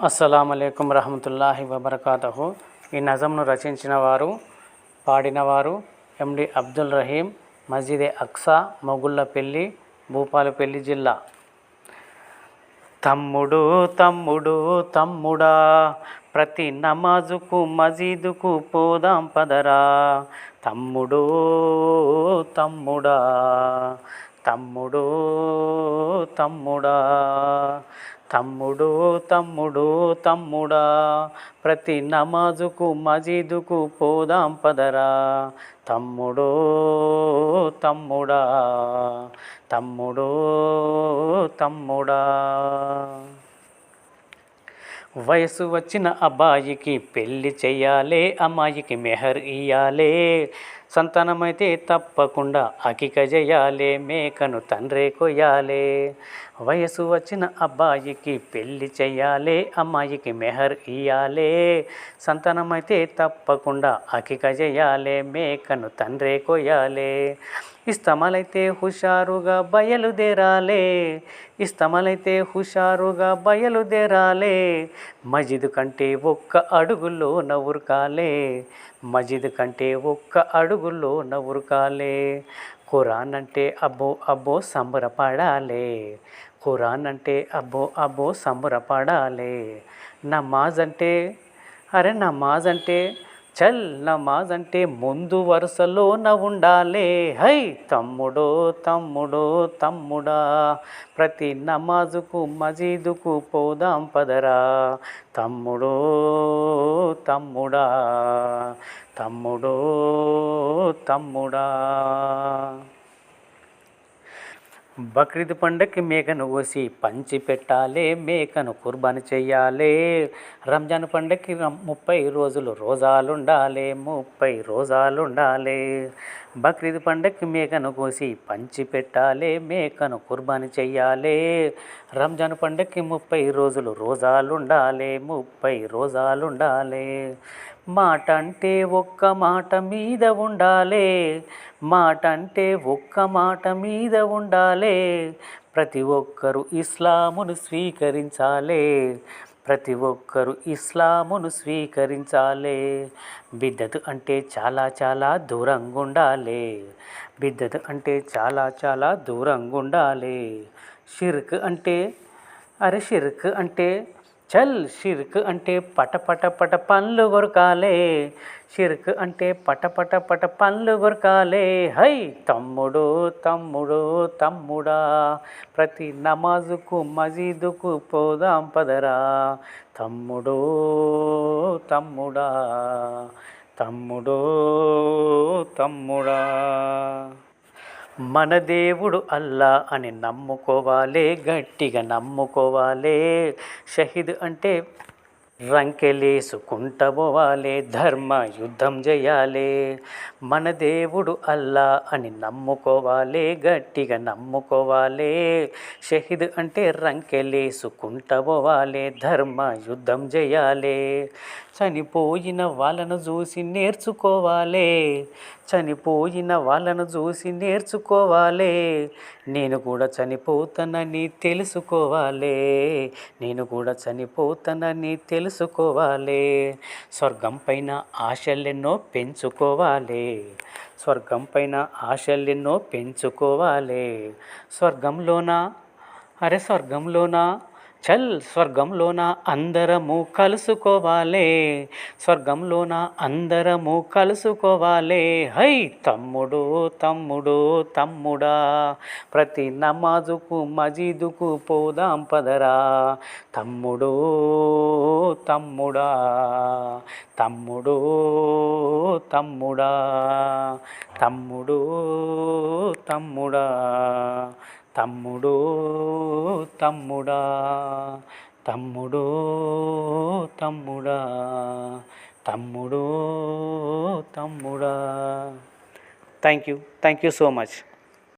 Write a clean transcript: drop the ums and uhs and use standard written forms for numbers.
అస్సలాముఅలైకుం రహమతుల్లాహి వబర్కాతహు. ఈ నజంను రచించిన వారు, పాడినవారు ఎండి అబ్దుల్ రహీం, మస్జిద్ అక్సా, మొగుళ్ళపల్లి, భూపాలపల్లి జిల్లా. తమ్ముడు తమ్ముడు తమ్ముడా, ప్రతి నమాజుకు మజీదుకు పోదాం పదరా. తమ్ముడు తమ్ముడా, తమ్ముడు తమ్ముడా, తమ్ముడు తమ్ముడు తమ్ముడా, ప్రతి నమాజుకు మజీదుకు పోదాం పదరా. తమ్ముడు తమ్ముడా, తమ్ముడు తమ్ముడా. వయసు వచ్చిన అబ్బాయికి పెళ్ళి చెయ్యాలే, అమ్మాయికి మెహర్ ఇయ్యాలే. సంతానమైతే తప్పకుండా అకిక చేయాలే, మేకను తండ్రే కొయ్యాలే. వయసు వచ్చిన అబ్బాయికి పెళ్ళి చెయ్యాలే, అమ్మాయికి మెహర్ ఇయ్యాలే. సంతానమైతే తప్పకుండా అకిక చేయాలే, మేకను తండ్రే కొయ్యాలే. ఇస్తమలైతే హుషారుగా బయలుదేరాలే, ఇస్తమలైతే హుషారుగా బయలుదేరాలే. మజిద్ కంటే ఒక్క అడుగులో ఉరకాలే, మజిద్ కంటే ఒక్క అడుగులో ఉరకాలే. ఖురాన్ అంటే అబ్బో అబ్బో సంబరపడాలే, ఖురాన్ అంటే అబ్బో అబ్బో సంబరపడాలే. నమాజ్ అంటే నమాజ్ అంటే చల్, నమాజ్ అంటే ముందు వరుసలోన ఉండాలే. హై తమ్ముడో తమ్ముడో తమ్ముడా, ప్రతి నమాజుకు మజీదుకు పోదాం పదరా. తమ్ముడో తమ్ముడా, తమ్ముడో తమ్ముడా. బక్రీద్ పండగకి మేకను కోసి పంచి పెట్టాలే, మేకను కుర్బానీ చెయ్యాలే. రంజాన్ పండగకి 30 రోజులు రోజాలుండాలే, 30 రోజాలుండాలే. బక్రీద్ పండగకి మేకను కోసి పంచి పెట్టాలే, మేకను కుర్బానీ చెయ్యాలే. రంజాన్ పండగకి 30 రోజులు రోజాలుండాలే, 30 రోజాలుండాలే. మాట అంటే ఒక్క మాట మీద ఉండాలే, మాట అంటే ఒక్క మాట మీద ఉండాలే. ప్రతి ఒక్కరు ఇస్లామును స్వీకరించాలే, ప్రతి ఒక్కరు ఇస్లామును స్వీకరించాలే. బిద్దత్ అంటే చాలా చాలా దూరంగా ఉండాలి, బిద్దత్ అంటే చాలా చాలా దూరంగా ఉండాలి. షిర్క్ అంటే షిర్క్ అంటే చల్, షిర్క్ అంటే పట పట పట పండ్లు కొరకాలే, షిర్క్ అంటే పట పట పట పండ్లు కొరకాలే. హై తమ్ముడు తమ్ముడు తమ్ముడా, ప్రతి నమాజుకు మజీదుకు పోదాం పదరా. తమ్ముడు తమ్ముడా, తమ్ముడు తమ్ముడా. మన దేవుడు అల్లా అని నమ్ముకోవాలే, గట్టిగా నమ్ముకోవాలే. షహీద్ అంటే రంకెలేసుకుంటా పోవాలే, ధర్మ యుద్ధం చేయాలే. మన దేవుడు అల్లా అని నమ్ముకోవాలే, గట్టిగా నమ్ముకోవాలే. షహీద్ అంటే రంకెలేసుకుంటా పోవాలే, ధర్మ యుద్ధం చేయాలే. చనిపోయిన వాళ్ళను చూసి నేర్చుకోవాలే, చనిపోయిన వాళ్ళను చూసి నేర్చుకోవాలే. నేను కూడా చనిపోతానని తెలుసుకోవాలే, నేను కూడా చనిపోతానని తెలుసుకోవాలే. స్వర్గం పైన ఆశలెన్నో పెంచుకోవాలే, స్వర్గం పైన ఆశలెన్నో పెంచుకోవాలే. స్వర్గంలోన స్వర్గంలోన చల్, స్వర్గంలోన అందరము కలుసుకోవాలే, స్వర్గంలోన అందరము కలుసుకోవాలే. హై తమ్ముడు తమ్ముడు తమ్ముడా, ప్రతి నమాజుకు మజీదుకు పోదాం పదరా. తమ్ముడు తమ్ముడా, తమ్ముడు తమ్ముడా, తమ్ముడు తమ్ముడా, తమ్ముడు తమ్ముడా, తమ్ముడు తమ్ముడా, తమ్ముడు తమ్ముడా. Thank you so much.